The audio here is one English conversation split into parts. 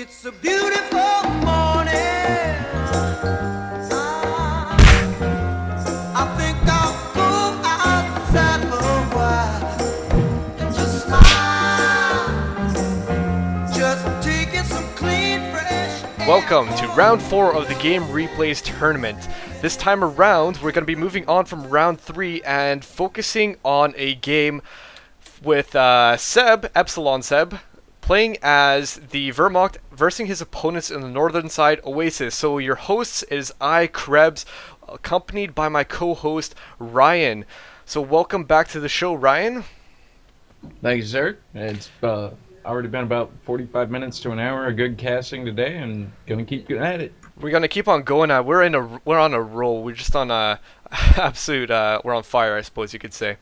It's a beautiful morning. I think I'll go outside for a while and just smile. Just taking some clean, fresh air. Welcome to round 4 of the Game Replays Tournament. This time around, we're going to be moving on from round 3 and focusing on a game with EpsilonSeb, playing as the Wehrmacht versus his opponents in the northern side, Oasis. So your host is I, Krebs, accompanied by my co-host, Ryan. So welcome back to the show, Ryan. Thank you, sir. It's already been about 45 minutes to an hour of good casting today, and gonna keep at it. We're gonna keep on going. We're on a roll. We're just on a absolute. We're on fire, I suppose you could say.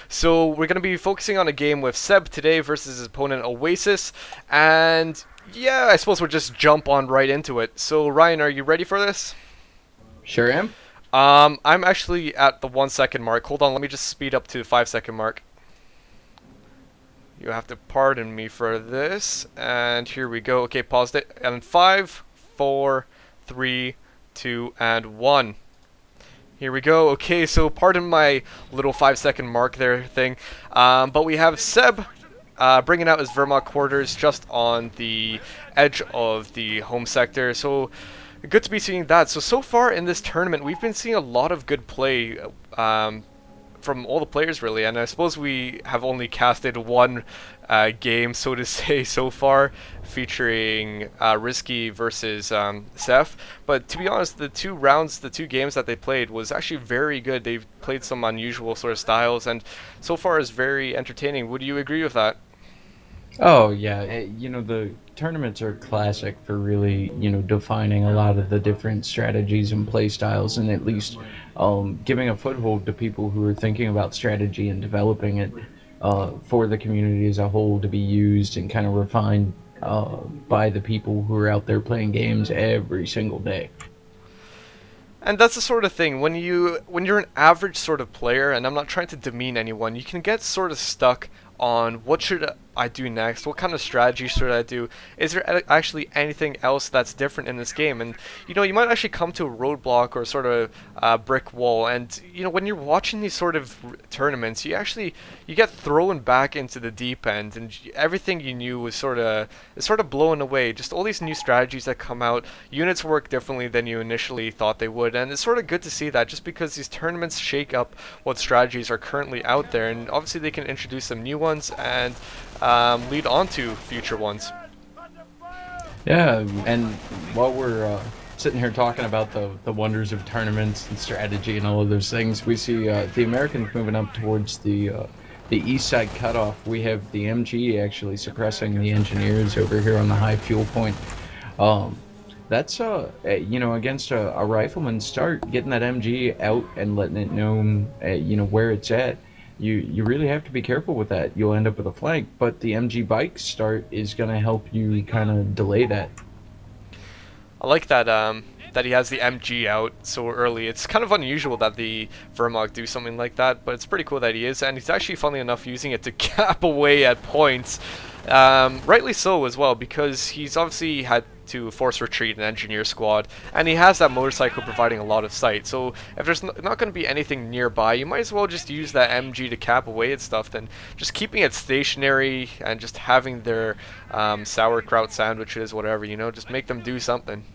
So we're gonna be focusing on a game with Seb today versus his opponent Oasis, and yeah, I suppose we'll just jump on right into it. So Ryan, are you ready for this? Sure am. I'm actually at the 1 second mark. Hold on, let me just speed up to the 5 second mark. You have to pardon me for this, and here we go. Okay, paused it, and 5, 4, 3, 2, and 1. Here we go. Okay, so pardon my little 5 second mark there thing. But we have Seb bringing out his Wehrmacht quarters just on the edge of the home sector. So good to be seeing that. So far in this tournament, we've been seeing a lot of good play from all the players, really. And I suppose we have only casted one game, so to say, so far, featuring Risky versus Seth. But to be honest, the two games that they played was actually very good. They've played some unusual sort of styles, and so far is very entertaining. Would you agree with that? Oh, yeah. The tournaments are classic for really, defining a lot of the different strategies and play styles, and at least giving a foothold to people who are thinking about strategy and developing it for the community as a whole to be used and kind of refined by the people who are out there playing games every single day. And that's the sort of thing, when you're an average sort of player, and I'm not trying to demean anyone, you can get sort of stuck on what should I do next, what kind of strategy should I do, is there actually anything else that's different in this game? And you might actually come to a roadblock or sort of brick wall, and when you're watching these sort of tournaments, you get thrown back into the deep end, and everything you knew was sort of blown away. Just all these new strategies that come out, units work differently than you initially thought they would, and it's sort of good to see that, just because these tournaments shake up what strategies are currently out there, and obviously they can introduce some new ones and lead on to future ones. Yeah, and while we're sitting here talking about the wonders of tournaments and strategy and all of those things, we see the Americans moving up towards the east side cutoff. We have the MG actually suppressing the engineers over here on the high fuel point. That's against a rifleman start, getting that MG out and letting it know where it's at. You really have to be careful with that. You'll end up with a flank, but the MG bike start is going to help you kind of delay that. I like that that he has the MG out so early. It's kind of unusual that the Wehrmacht do something like that, but it's pretty cool that he is, and he's actually, funnily enough, using it to cap away at points. Rightly so as well, because he's obviously had to force retreat an engineer squad, and he has that motorcycle providing a lot of sight. So if there's not going to be anything nearby, you might as well just use that MG to cap away at stuff than just keeping it stationary and just having their sauerkraut sandwiches, whatever, just make them do something.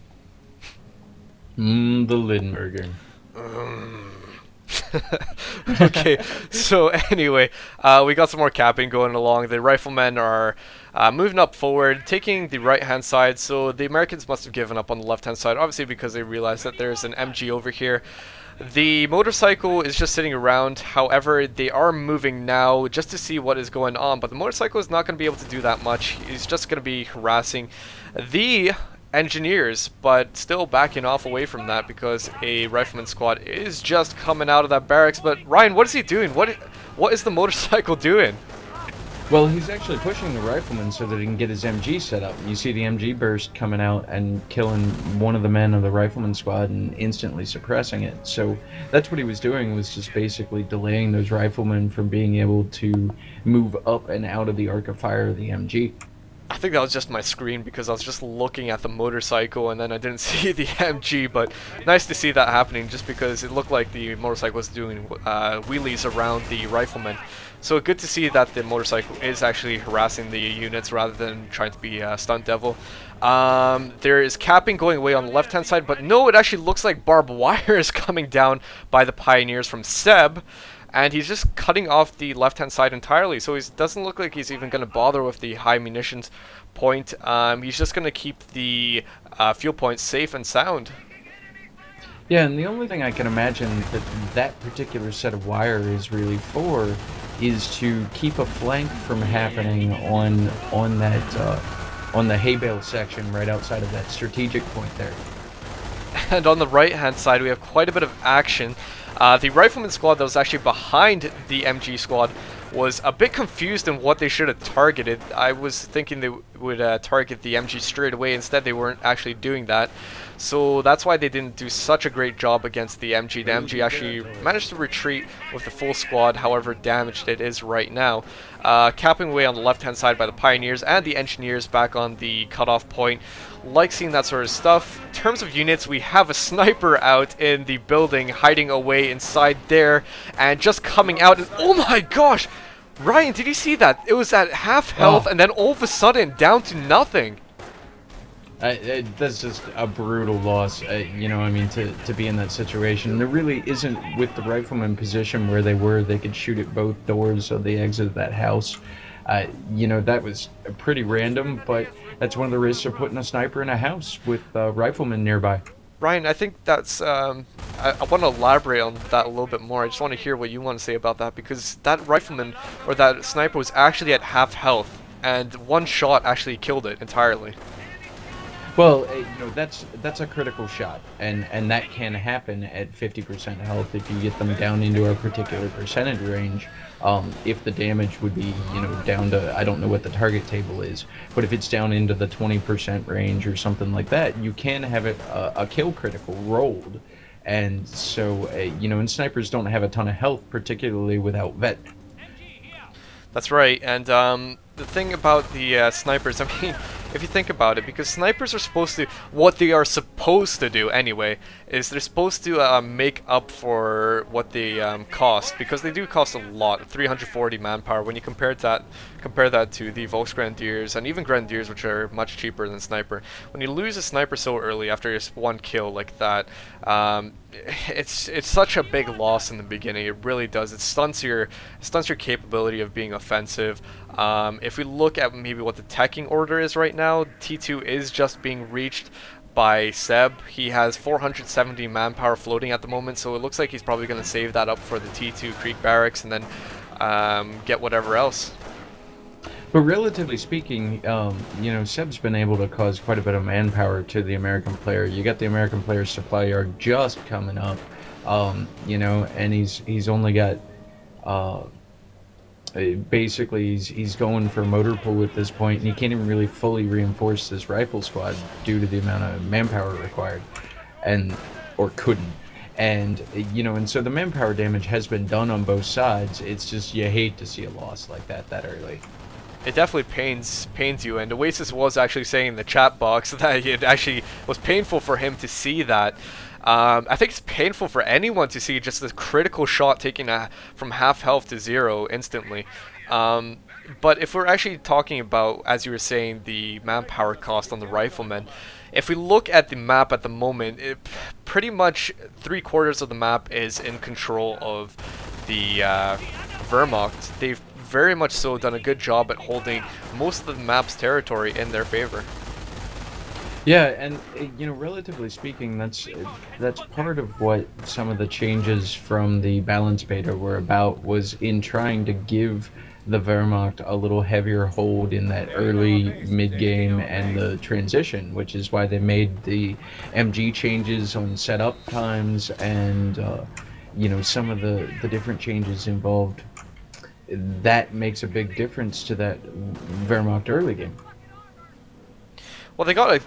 The Lindenberger. Okay, so anyway, we got some more capping going along. The riflemen are moving up forward, taking the right-hand side, so the Americans must have given up on the left-hand side, obviously because they realized that there's an MG over here. The motorcycle is just sitting around. However, they are moving now just to see what is going on, but the motorcycle is not going to be able to do that much. He's just going to be harassing the engineers, but still backing off away from that because a rifleman squad is just coming out of that barracks. But Ryan, what is he doing? What is the motorcycle doing? Well, he's actually pushing the rifleman so that he can get his MG set up. You see the MG burst coming out and killing one of the men of the rifleman squad and instantly suppressing it. So that's what he was doing, was just basically delaying those riflemen from being able to move up and out of the arc of fire of the MG. I think that was just my screen because I was just looking at the motorcycle and then I didn't see the MG, but nice to see that happening just because it looked like the motorcycle was doing wheelies around the rifleman. So good to see that the motorcycle is actually harassing the units rather than trying to be a stunt devil. There is capping going away on the left hand side, but no, it actually looks like barbed wire is coming down by the Pioneers from Seb. And he's just cutting off the left-hand side entirely, so he doesn't look like he's even going to bother with the high munitions point. He's just going to keep the fuel points safe and sound. Yeah, and the only thing I can imagine that that particular set of wire is really for is to keep a flank from happening on that on the hay bale section right outside of that strategic point there. And on the right-hand side, we have quite a bit of action. The rifleman squad that was actually behind the MG squad was a bit confused in what they should have targeted. I was thinking they would target the MG straight away. Instead, they weren't actually doing that. So that's why they didn't do such a great job against the MG. The MG actually managed to retreat with the full squad, however damaged it is right now. Capping away on the left-hand side by the Pioneers and the Engineers back on the cutoff point. Like seeing that sort of stuff. In terms of units, we have a sniper out in the building, hiding away inside there, and just coming out. And oh my gosh! Ryan, did you see that? It was at half health, and then all of a sudden, down to nothing. That's just a brutal loss, you know, I mean, to be in that situation. There really isn't, with the rifleman position where they were, they could shoot at both doors of the exit of that house. You know, that was pretty random, but that's one of the risks of putting a sniper in a house with riflemen nearby. Ryan, I think that's, I want to elaborate on that a little bit more. I just want to hear what you want to say about that, because that rifleman, or that sniper, was actually at half health, and one shot actually killed it entirely. Well, you know, that's a critical shot, and that can happen at 50% health if you get them down into a particular percentage range. If the damage would be, you know, down to, I don't know what the target table is, but if it's down into the 20% range or something like that, you can have it a kill critical rolled. And so, you know, and snipers don't have a ton of health, particularly without vet. That's right, and the thing about the snipers, I mean, if you think about it, because snipers are supposed to, what they are supposed to do anyway, is they're supposed to make up for what they cost, because they do cost a lot, 340 manpower, when you compare that to the Volksgrenadiers, and even Grenadiers, which are much cheaper than sniper. When you lose a sniper so early after just one kill like that, it's such a big loss in the beginning. It really does. It stunts your capability of being offensive. If we look at maybe what the teching order is right now, T2 is just being reached by Seb. He has 470 manpower floating at the moment, so it looks like he's probably going to save that up for the T2 Creek Barracks and then get whatever else. But relatively speaking, you know, Seb's been able to cause quite a bit of manpower to the American player. You got the American player's supply yard just coming up, you know, and he's only got basically he's going for motor pool at this point, and he can't even really fully reinforce this rifle squad due to the amount of manpower required, or couldn't. And you know, and so the manpower damage has been done on both sides. It's just you hate to see a loss like that early. It definitely pains you, and Oasis was actually saying in the chat box that it actually was painful for him to see that. I think it's painful for anyone to see just this critical shot taken from half health to zero instantly. But if we're actually talking about, as you were saying, the manpower cost on the riflemen, if we look at the map at the moment, pretty much 3/4 of the map is in control of the Wehrmacht. They've very much so done a good job at holding most of the map's territory in their favor. Yeah, and you know, relatively speaking, that's part of what some of the changes from the balance beta were about, was in trying to give the Wehrmacht a little heavier hold in that early mid-game and the transition, which is why they made the MG changes on setup times and you know, some of the different changes involved. That makes a big difference to that Wehrmacht early game. Well, they got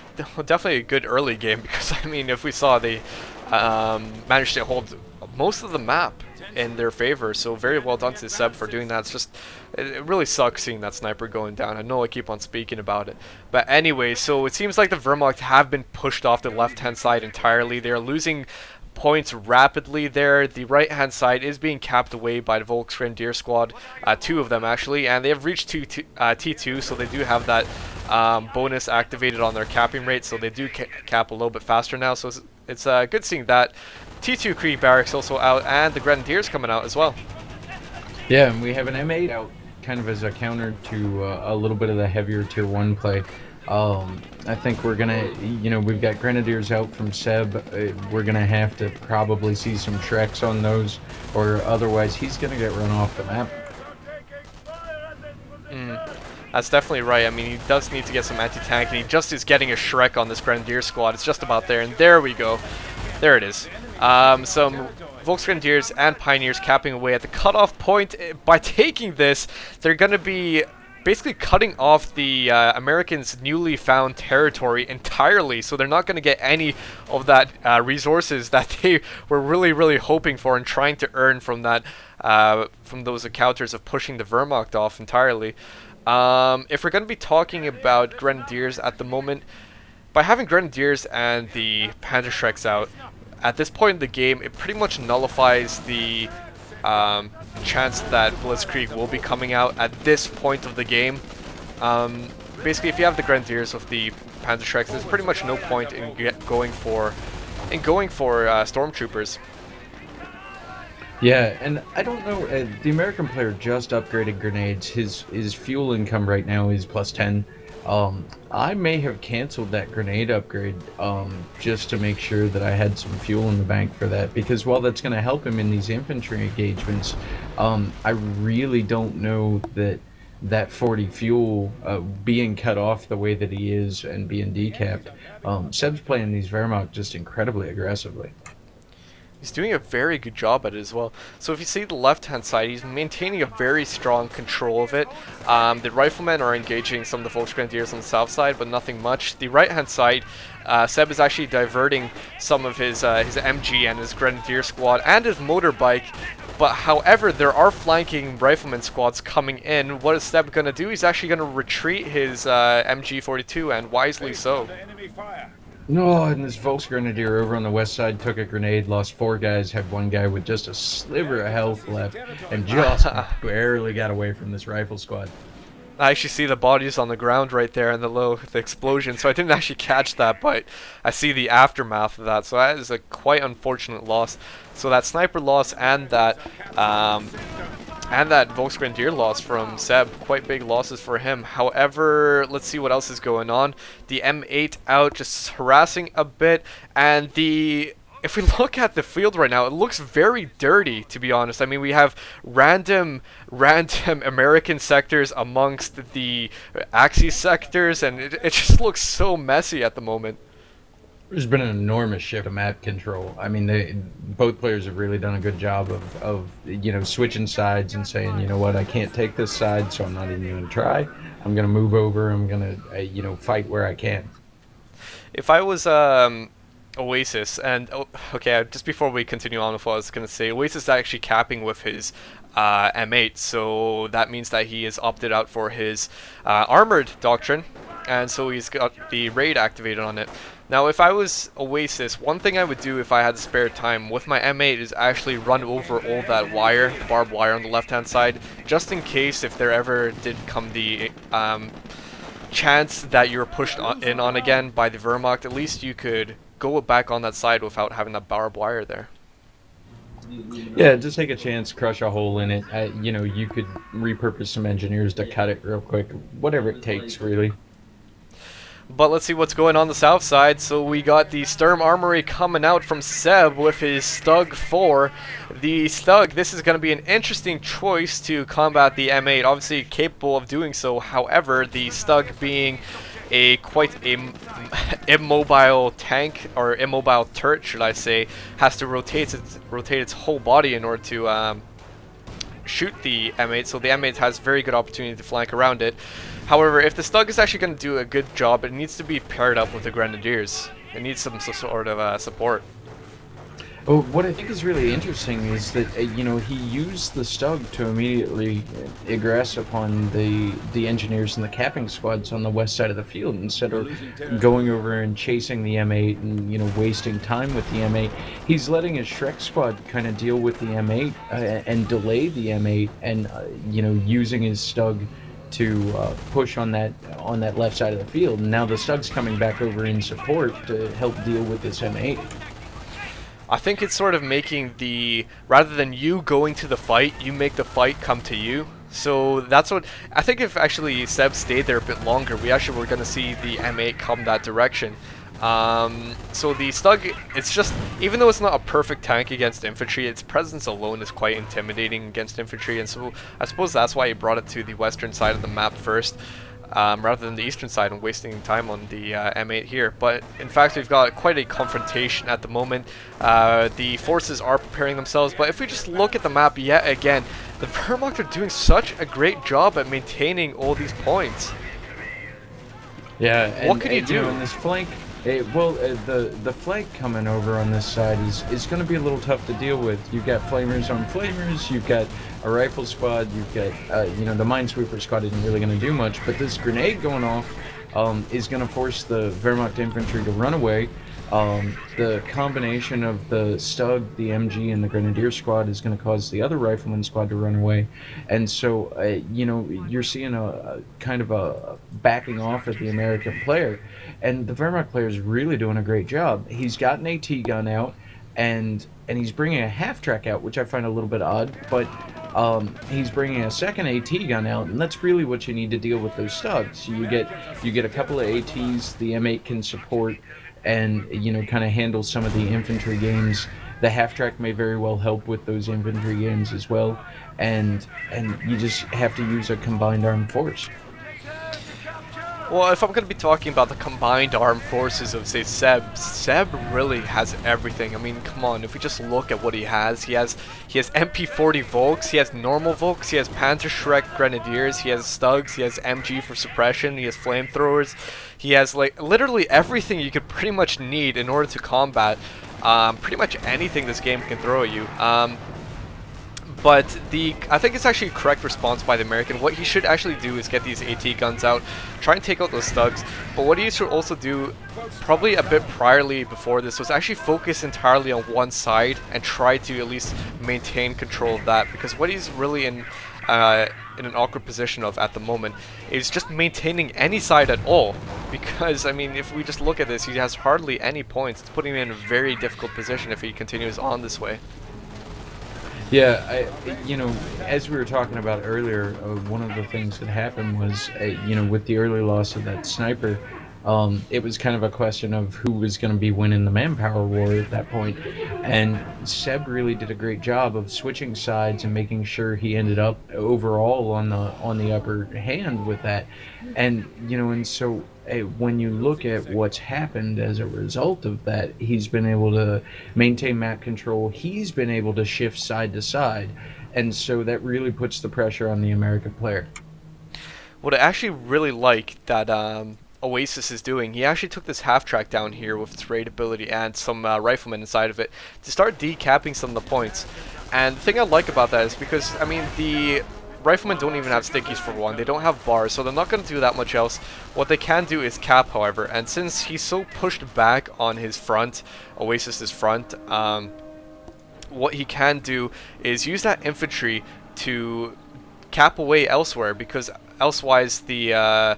definitely a good early game, because I mean, if we saw, they managed to hold most of the map in their favor. So very well done to Seb for doing that. It's just, it really sucks seeing that sniper going down. I know I keep on speaking about it. But anyway, so it seems like the Wehrmacht have been pushed off the left-hand side entirely. They're losing points rapidly there. The right-hand side is being capped away by the Volksgrenadier squad, 2 of them actually, and they have reached T2, so they do have that bonus activated on their capping rate, so they do cap a little bit faster now, so it's good seeing that. T2 Krieg Barracks also out, and the Grenadiers coming out as well. Yeah, and we have an M8 out kind of as a counter to a little bit of the heavier tier 1 play. I think we're gonna, we've got Grenadiers out from Seb. We're gonna have to probably see some Shreks on those, or otherwise he's gonna get run off the map. That's definitely right. I mean, he does need to get some anti-tank, and he just is getting a Shrek on this Grenadier squad. It's just about there, and there we go. There it is. Some Volksgrenadiers and Pioneers capping away at the cutoff point. By taking this, they're going to be basically cutting off the Americans' newly found territory entirely, so they're not going to get any of that resources that they were really hoping for and trying to earn from that from those encounters of pushing the Wehrmacht off entirely. If we're going to be talking about Grenadiers at the moment, by having Grenadiers and the Panzerschrecks out, at this point in the game, it pretty much nullifies the chance that Blitzkrieg will be coming out at this point of the game. Basically, if you have the Grenadiers with the Panzerschrecks, there's pretty much no point in going for Stormtroopers. Yeah, and I don't know, the American player just upgraded grenades. His fuel income right now is +10. I may have canceled that grenade upgrade just to make sure that I had some fuel in the bank for that, because while that's going to help him in these infantry engagements, I really don't know that 40 fuel being cut off the way that he is and being decapped. Seb's playing these Wehrmacht just incredibly aggressively. He's doing a very good job at it as well. So if you see the left-hand side, he's maintaining a very strong control of it. The riflemen are engaging some of the Volksgrenadiers on the south side, but nothing much. The right-hand side, Seb is actually diverting some of his MG and his Grenadier squad and his motorbike. But however, there are flanking rifleman squads coming in. What is Seb going to do? He's actually going to retreat his MG42, and wisely so. No, and this Volksgrenadier over on the west side took a grenade, lost 4 guys, had 1 guy with just a sliver of health left, and just barely got away from this rifle squad. I actually see the bodies on the ground right there and the explosion, so I didn't actually catch that, but I see the aftermath of that, so that is a quite unfortunate loss. So that sniper loss and that Volksgrenadier loss from Seb, quite big losses for him. However, let's see what else is going on. The M8 out, just harassing a bit, and if we look at the field right now, it looks very dirty, to be honest. I mean, we have random American sectors amongst the Axis sectors, and it just looks so messy at the moment. There's been an enormous shift of map control. I mean, both players have really done a good job of switching sides and saying, you know what, I can't take this side, so I'm not even going to try. I'm going to move over. I'm going to, fight where I can. If I was Oasis, and okay, just before we continue on with what I was going to say, Oasis is actually capping with his M8, so that means that he has opted out for his armored doctrine, and so he's got the raid activated on it. Now, if I was Oasis, one thing I would do if I had spare time with my M8 is actually run over all that wire, the barbed wire on the left-hand side, just in case if there ever did come the chance that you're pushed in on again by the Wehrmacht, at least you could go back on that side without having that barbed wire there. Yeah, just take a chance, crush a hole in it. You could repurpose some engineers to cut it real quick, whatever it takes, really. But let's see what's going on the south side. So we got the Sturm Armory coming out from Seb with his Stug 4. The Stug, this is going to be an interesting choice to combat the M8. Obviously capable of doing so. However, the Stug being quite a immobile tank, or immobile turret, should I say, has to rotate its whole body in order to shoot the M8. So the M8 has very good opportunity to flank around it. However, if the Stug is actually going to do a good job, it needs to be paired up with the Grenadiers. It needs some sort of support. Oh, what I think is really interesting is that he used the Stug to immediately aggress upon the engineers and the capping squads on the west side of the field instead of going over and chasing the M8 and wasting time with the M8. He's letting his Shrek squad kind of deal with the M8 and delay the M8 and using his Stug to push on that left side of the field. And now the Stug's coming back over in support to help deal with this M8. I think it's sort of making rather than you going to the fight, you make the fight come to you. So that's what, I think if actually Seb stayed there a bit longer, we actually were going to see the M8 come that direction. So the Stug, it's just, even though it's not a perfect tank against infantry, its presence alone is quite intimidating against infantry, and so I suppose that's why he brought it to the western side of the map first. Rather than the eastern side and wasting time on the M8 here. But in fact, we've got quite a confrontation at the moment. The forces are preparing themselves, but if we just look at the map yet again, the Wehrmacht are doing such a great job at maintaining all these points. Yeah, and, what can you do in this flank? The flank coming over on this side is going to be a little tough to deal with. You've got flamers on flamers, you've got a rifle squad, you've got the minesweeper squad isn't really going to do much, but this grenade going off is going to force the Wehrmacht infantry to run away. The combination of the Stug, the MG, and the Grenadier squad is going to cause the other Rifleman squad to run away. And so, you're seeing a kind of a backing off of the American player. And the Wehrmacht player is really doing a great job. He's got an AT gun out, and he's bringing a half-track out, which I find a little bit odd, but he's bringing a second AT gun out, and that's really what you need to deal with those Stugs. You get a couple of ATs the M8 can support, and kind of handle some of the infantry games. The half-track may very well help with those infantry games as well, and you just have to use a combined armed force. Well, if I'm going to be talking about the combined armed forces of, say, Seb really has everything. I mean, come on, if we just look at what he has MP40 Volks, he has normal Volks, he has Panzerschreck Grenadiers, he has Stugs, he has MG for suppression, he has flamethrowers, he has, like, literally everything you could pretty much need in order to combat pretty much anything this game can throw at you. But I think it's actually a correct response by the American. What he should actually do is get these AT guns out, try and take out those Stugs. But what he should also do, probably a bit priorly before this, was actually focus entirely on one side and try to at least maintain control of that. Because what he's really in an awkward position of at the moment is just maintaining any side at all. Because, I mean, if we just look at this, he has hardly any points. It's putting him in a very difficult position if he continues on this way. Yeah, as we were talking about earlier, one of the things that happened was, with the early loss of that sniper, it was kind of a question of who was going to be winning the manpower war at that point. And Seb really did a great job of switching sides and making sure he ended up overall on the upper hand with that. And, and so when you look at what's happened as a result of that, he's been able to maintain map control. He's been able to shift side to side. And so that really puts the pressure on the American player. What I actually really like that Oasis is doing, he actually took this half-track down here with its raid ability and some riflemen inside of it to start decapping some of the points. And the thing I like about that is because, I mean, the Riflemen don't even have stickies for one, they don't have bars, so they're not going to do that much else. What they can do is cap, however, and since he's so pushed back on his front, Oasis's front, what he can do is use that infantry to cap away elsewhere, because elsewise the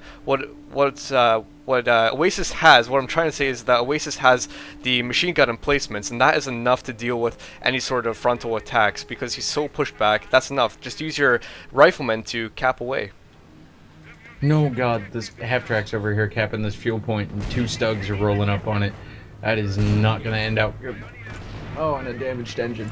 what Oasis has, what I'm trying to say is that Oasis has the machine gun emplacements, and that is enough to deal with any sort of frontal attacks, because he's so pushed back. That's enough. Just use your riflemen to cap away. No, God, this half-track's over here capping this fuel point, and two Stugs are rolling up on it. That is not going to end out good. Oh, and a damaged engine.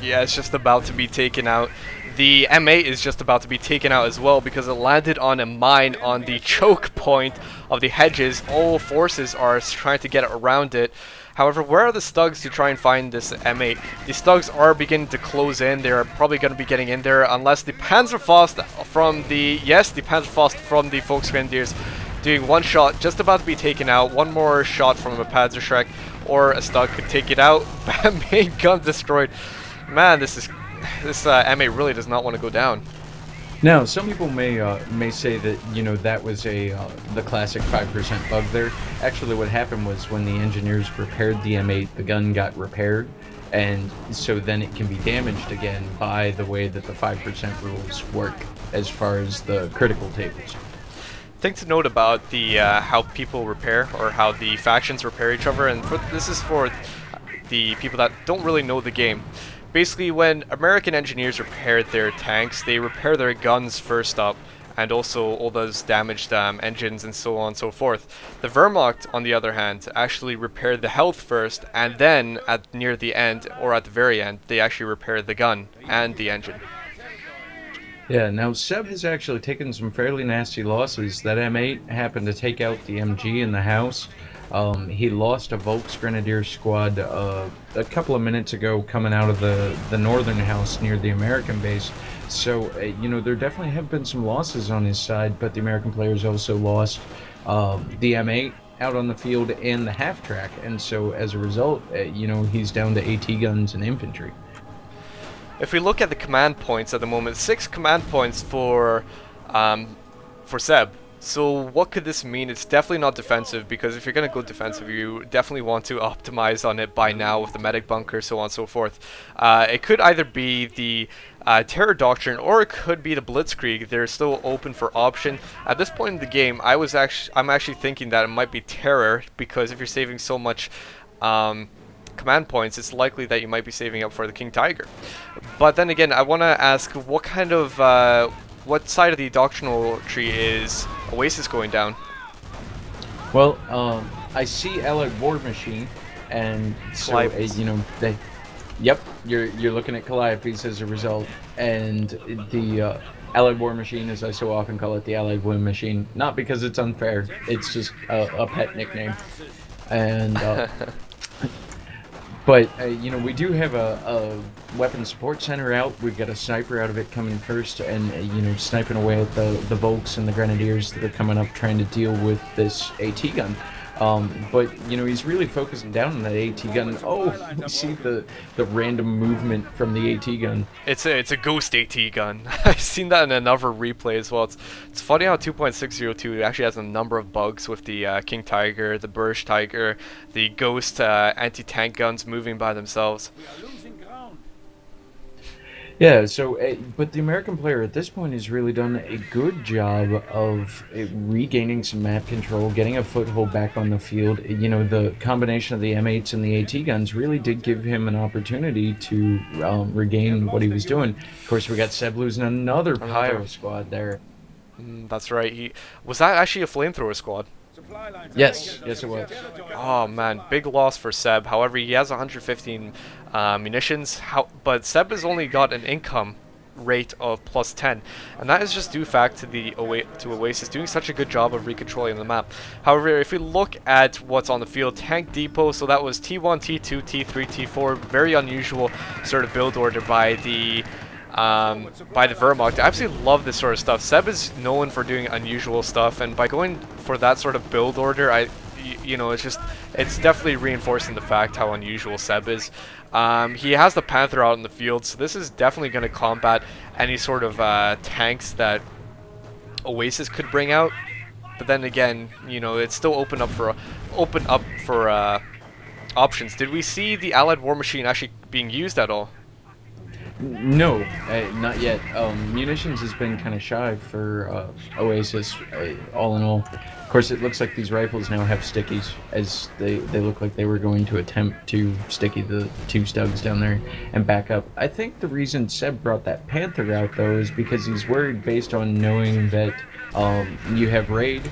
Yeah, it's just about to be taken out. The M8 is just about to be taken out as well because it landed on a mine on the choke point of the hedges. All forces are trying to get around it. However, where are the Stugs to try and find this M8? The Stugs are beginning to close in. They're probably going to be getting in there unless the Panzerfaust from the... Yes, the Panzerfaust from the Volksgrenadiers doing one shot, just about to be taken out. One more shot from a Panzerschreck or a Stug could take it out. Main gun destroyed. Man, this MA really does not want to go down. Now, some people may say that, you know, that was the classic 5% bug there. Actually, what happened was when the engineers repaired the M8, the gun got repaired, and so then it can be damaged again by the way that the 5% rules work as far as the critical tables. Thing to note about the how people repair, or how the factions repair each other, and this is for the people that don't really know the game. Basically, when American engineers repair their tanks, they repair their guns first up, and also all those damaged engines and so on and so forth. The Wehrmacht, on the other hand, actually repaired the health first, and then near the end, or at the very end, they actually repaired the gun and the engine. Yeah, now Seb has actually taken some fairly nasty losses. That M8 happened to take out the MG in the house. He lost a Volks Grenadier squad a couple of minutes ago coming out of the northern house near the American base. So, you know, there definitely have been some losses on his side, but the American players also lost the M8 out on the field and the half-track. And so, as a result, you know, he's down to AT guns and infantry. If we look at the command points at the moment, 6 command points for Seb. So what could this mean? It's definitely not defensive, because if you're going to go defensive, you definitely want to optimize on it by now with the medic bunker, so on and so forth. It could either be the Terror Doctrine, or it could be the Blitzkrieg. They're still open for option. At this point in the game, I'm actually thinking that it might be Terror, because if you're saving so much command points, it's likely that you might be saving up for the King Tiger. But then again, I want to ask, what kind of what side of the doctrinal tree is Oasis going down? Well, I see Allied War Machine, and so you know, yep, you're looking at Calliope's as a result, and the Allied War Machine, as I so often call it, the Allied War Machine, not because it's unfair, it's just a pet nickname, and but you know, we do have a weapons support center out. We've got a sniper out of it coming first, and you know, sniping away at the Volks and the Grenadiers that are coming up trying to deal with this AT gun. But you know, he's really focusing down on that AT gun. Oh, you see the random movement from the AT gun. It's a ghost AT gun. I've seen that in another replay as well. It's funny how 2.602 actually has a number of bugs with the King Tiger, the Bursch Tiger, the ghost anti-tank guns moving by themselves. Yeah, so, but the American player at this point has really done a good job of regaining some map control, getting a foothold back on the field. You know, the combination of the M8s and the AT guns really did give him an opportunity to regain what he was doing. Of course, we got Seb losing another Pyro squad there. That's right. Was that actually a flamethrower squad? Yes, it was. Oh man, big loss for Seb. However, he has 115 munitions, but Seb has only got an income rate of +10, and that is just due fact to Oasis doing such a good job of recontrolling the map. However, if we look at what's on the field, tank depot, so that was T1, T2, T3, T4, very unusual sort of build order by the Wehrmacht. I absolutely love this sort of stuff. Seb is known for doing unusual stuff, and by going for that sort of build order, you know, it's definitely reinforcing the fact how unusual Seb is. He has the Panther out in the field, so this is definitely going to combat any sort of tanks that Oasis could bring out. But then again, you know, it's still open up for options. Did we see the Allied War Machine actually being used at all? No, not yet. Munitions has been kind of shy for Oasis, all in all. Of course, it looks like these rifles now have stickies, as they look like they were going to attempt to sticky the 2 Stugs down there and back up. I think the reason Seb brought that Panther out, though, is because he's worried based on knowing that you have Raid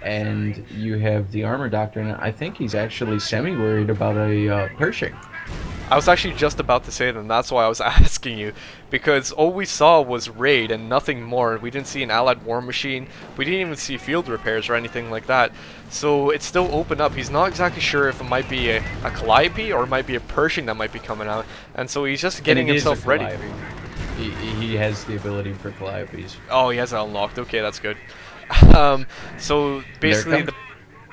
and you have the Armor Doctrine. I think he's actually semi-worried about a Pershing. I was actually just about to say that, and that's why I was asking you, because all we saw was Raid and nothing more. We didn't see an Allied War Machine, we didn't even see field repairs or anything like that. So it's still open up. He's not exactly sure if it might be a Calliope or it might be a Pershing that might be coming out, and so he's just getting himself ready. He has the ability for Calliopes. Oh, he has it unlocked. Okay, that's good. So basically, the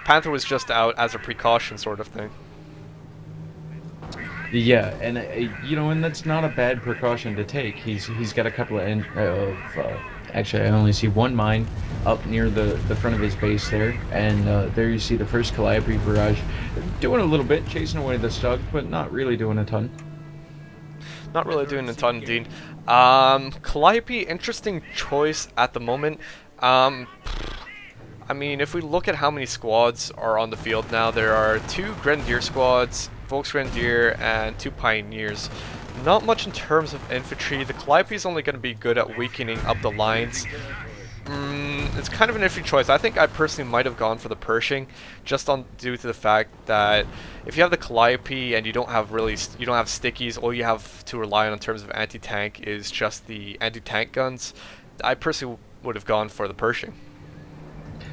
Panther was just out as a precaution, sort of thing. Yeah, and you know, and that's not a bad precaution to take. He's got a couple actually, I only see one mine up near the front of his base there, and there you see the first Calliope barrage, doing a little bit, chasing away the Stug, but not really doing a ton. Not really doing a ton, indeed. Calliope, interesting choice at the moment. I mean, if we look at how many squads are on the field now, there are 2 Grenadier squads, Volksgrenadier, and 2 Pioneers. Not much in terms of infantry. The Calliope is only going to be good at weakening up the lines. It's kind of an iffy choice. I think I personally might have gone for the Pershing, just due to the fact that if you have the Calliope and you don't have stickies, all you have to rely on in terms of anti-tank is just the anti-tank guns. I personally would have gone for the Pershing.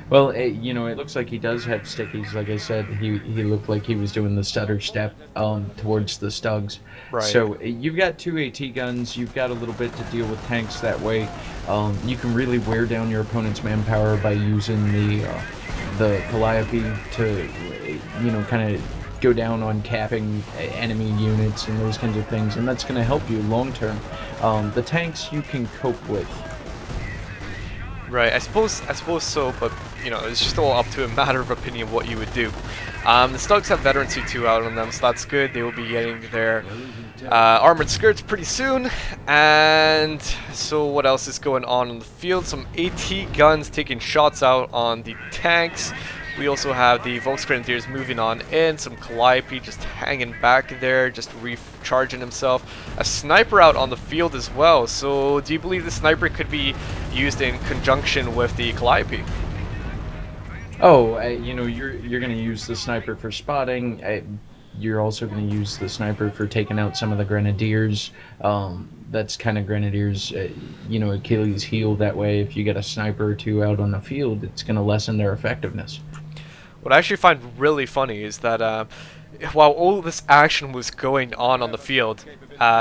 Well, you know, it looks like he does have stickies. Like I said, he looked like he was doing the stutter step towards the Stugs. Right. So you've got 2 AT guns. You've got a little bit to deal with tanks that way. You can really wear down your opponent's manpower by using the Calliope to, you know, kind of go down on capping enemy units and those kinds of things, and that's going to help you long term. The tanks you can cope with. Right, I suppose so, but you know, it's just all up to a matter of opinion what you would do. The Stugs have Veteran C2 out on them, so that's good. They will be getting their armored skirts pretty soon. And so what else is going on the field? Some AT guns taking shots out on the tanks. We also have the Volksgrenadiers moving on in, some Calliope just hanging back there, just recharging himself. A sniper out on the field as well, so do you believe the sniper could be used in conjunction with the Calliope? Oh, you know, you're going to use the sniper for spotting. You're also going to use the sniper for taking out some of the Grenadiers. That's kind of Grenadiers, you know, Achilles' heel that way. If you get a sniper or 2 out on the field, it's going to lessen their effectiveness. What I actually find really funny is that while all this action was going on the field,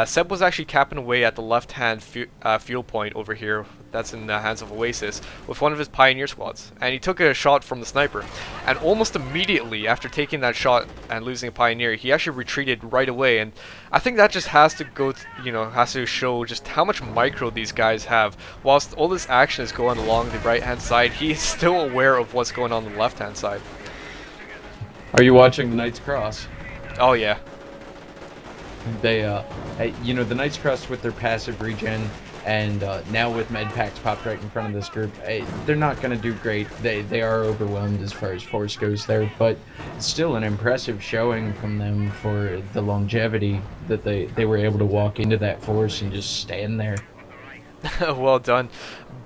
Seb was actually capping away at the left-hand fuel point over here. That's in the hands of Oasis with one of his Pioneer squads, and he took a shot from the sniper. And almost immediately after taking that shot and losing a Pioneer, he actually retreated right away. And I think that just has to has to show just how much micro these guys have. Whilst all this action is going along the right-hand side, he is still aware of what's going on the left-hand side. Are you watching the Knights Cross? Oh yeah. They, you know, the Knights Cross with their passive regen, and now with med packs popped right in front of this group, they're not going to do great. They are overwhelmed as far as force goes there, but still an impressive showing from them for the longevity that they were able to walk into that force and just stand there. Well done.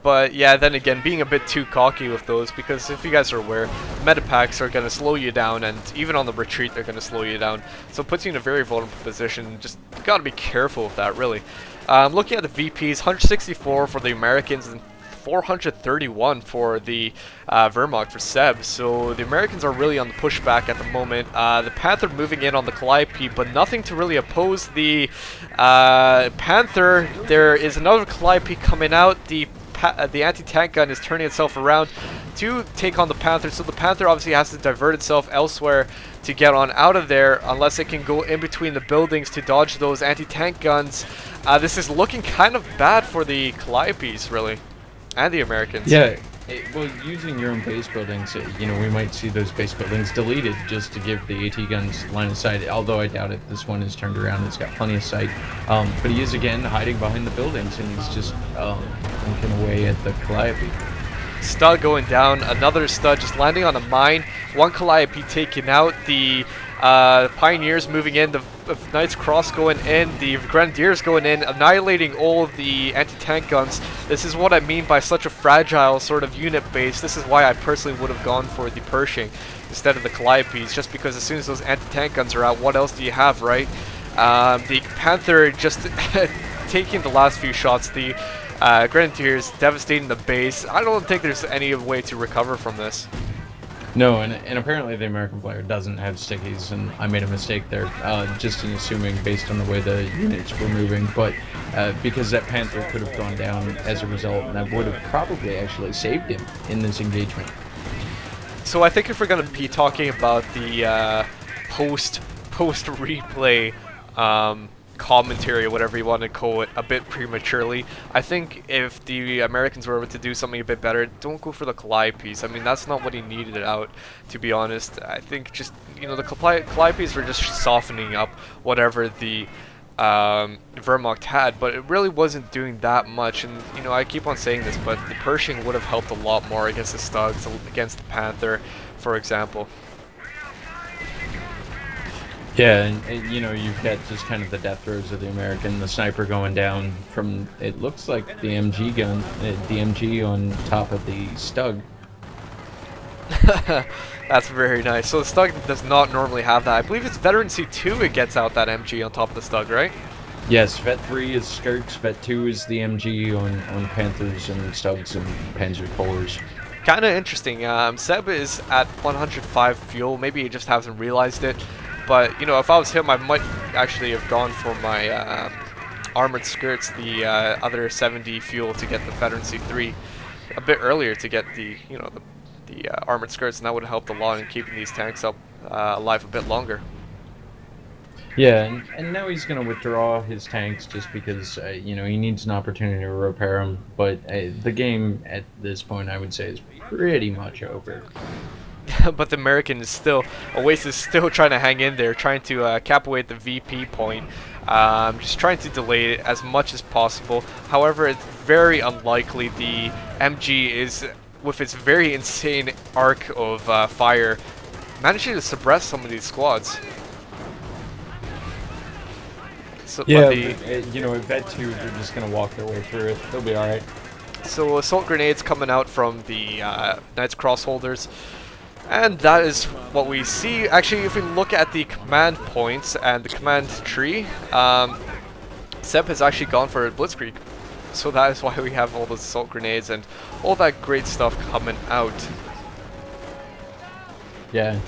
But yeah, then again, being a bit too cocky with those, because if you guys are aware, metapacks are going to slow you down, and even on the retreat they're going to slow you down. So it puts you in a very vulnerable position. Just got to be careful with that, really. Looking at the VPs, 164 for the Americans and 431 for the Wehrmacht for Seb. So the Americans are really on the pushback at the moment. The Panther moving in on the Calliope, but nothing to really oppose the Panther. There is another Calliope coming out. The anti-tank gun is turning itself around to take on the Panther, so the Panther obviously has to divert itself elsewhere to get on out of there, unless it can go in between the buildings to dodge those anti-tank guns. This is looking kind of bad for the Calliopes, really, and the Americans. Yeah, well, using your own base buildings, you know, we might see those base buildings deleted just to give the AT guns line of sight, although I doubt it. This one is turned around, it's got plenty of sight. But he is, again, hiding behind the buildings, and he's just looking away at the Calliope. Stud going down, another stud just landing on a mine, one Calliope taken out, the Pioneers moving in, the Knights Cross going in, the Grenadiers going in, annihilating all of the anti-tank guns. This is what I mean by such a fragile sort of unit base. This is why I personally would have gone for the Pershing instead of the Calliopes, just because as soon as those anti-tank guns are out, what else do you have, right? The Panther just taking the last few shots, the Grenadiers devastating the base. I don't think there's any way to recover from this. No, and apparently the American player doesn't have stickies, and I made a mistake there, just in assuming based on the way the units were moving, but because that Panther could have gone down as a result, and that would have probably actually saved him in this engagement. So I think if we're going to be talking about the post replay commentary or whatever you want to call it a bit prematurely, I think if the Americans were able to do something a bit better, don't go for the Calliope. I mean, that's not what he needed it out, to be honest. I think just, the Calliope were just softening up whatever the Wehrmacht had, but it really wasn't doing that much. And I keep on saying this, but the Pershing would have helped a lot more against the Stugs, against the Panther, for example. Yeah, and you've got just kind of the death throes of the American, the sniper going down from, it looks like the MG gun, the MG on top of the Stug. That's very nice. So the Stug does not normally have that. I believe it's Veteran C2 it gets out that MG on top of the Stug, right? Yes, Vet 3 is Skirts, Vet 2 is the MG on Panthers and Stugs and Panzer IVs. Kind of interesting. Seb is at 105 fuel. Maybe he just hasn't realized it. But, if I was him, I might actually have gone for my Armored Skirts, the other 70 fuel to get the Veteran C3 a bit earlier to get the, the Armored Skirts, and that would have helped a lot in keeping these tanks up alive a bit longer. Yeah, and now he's going to withdraw his tanks just because, he needs an opportunity to repair them. But the game at this point, I would say, is pretty much over. But the American is still, Oasis is still trying to hang in there, trying to cap away at the VP point, just trying to delay it as much as possible. However, it's very unlikely the MG is, with its very insane arc of fire, managing to suppress some of these squads. So, yeah, at Vet 2, they're just going to walk their way through it. They'll be alright. So assault grenades coming out from the Knights Crossholders. And that is what we see. Actually, if we look at the command points and the command tree, Seb has actually gone for a Blitzkrieg. So that is why we have all those assault grenades and all that great stuff coming out. Yeah.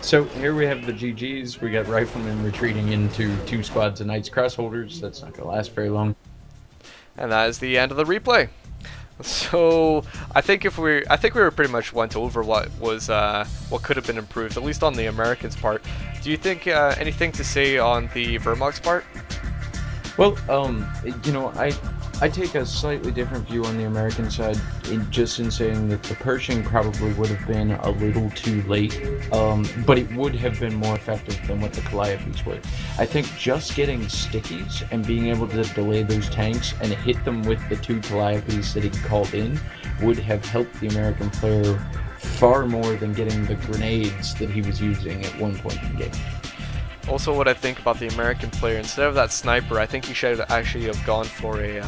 So here we have the GGs. We got Riflemen retreating into 2 squads of Knights Crossholders. That's not going to last very long. And that is the end of the replay. So I think we were pretty much went over what could have been improved, at least on the Americans' part. Do you think anything to say on the Wehrmacht's part? Well, I take a slightly different view on the American side, in saying that the Pershing probably would have been a little too late, but it would have been more effective than what the Calliopes were. I think just getting stickies and being able to delay those tanks and hit them with the 2 Calliopes that he called in would have helped the American player far more than getting the grenades that he was using at one point in the game. Also, what I think about the American player, instead of that sniper, I think he should actually have gone for an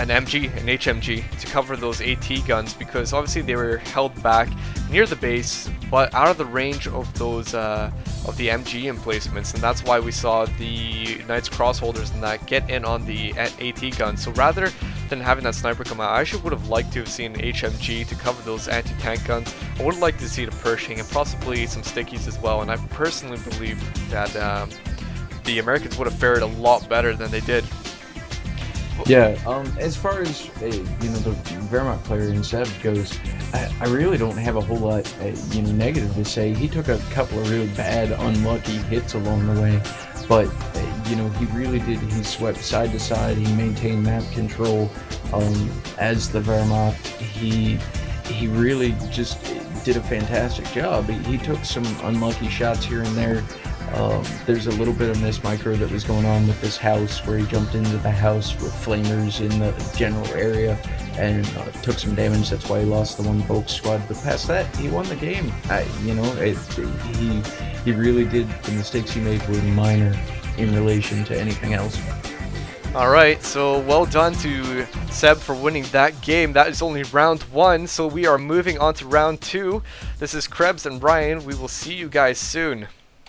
MG, an HMG, to cover those AT guns, because obviously they were held back near the base, but out of the range of those of the MG emplacements, and that's why we saw the Knights Crossholders and that get in on the AT guns. So rather than having that sniper come out, I actually would have liked to have seen HMG to cover those anti-tank guns. I would have liked to see the Pershing and possibly some stickies as well, and I personally believe that the Americans would have fared a lot better than they did. Yeah, as far as the Wehrmacht player in Seb goes, I really don't have a whole lot negative to say. He took a couple of really bad, unlucky hits along the way, but he really did. He swept side to side. He maintained map control. As the Wehrmacht, he really just did a fantastic job. He took some unlucky shots here and there. There's a little bit of miss micro that was going on with this house, where he jumped into the house with flamers in the general area and took some damage. That's why he lost the 1 bulk squad. But past that, he won the game. He really did. The mistakes he made were minor in relation to anything else. Alright, so well done to Seb for winning that game. That is only round 1, so we are moving on to round 2. This is Krebs and Ryan. We will see you guys soon.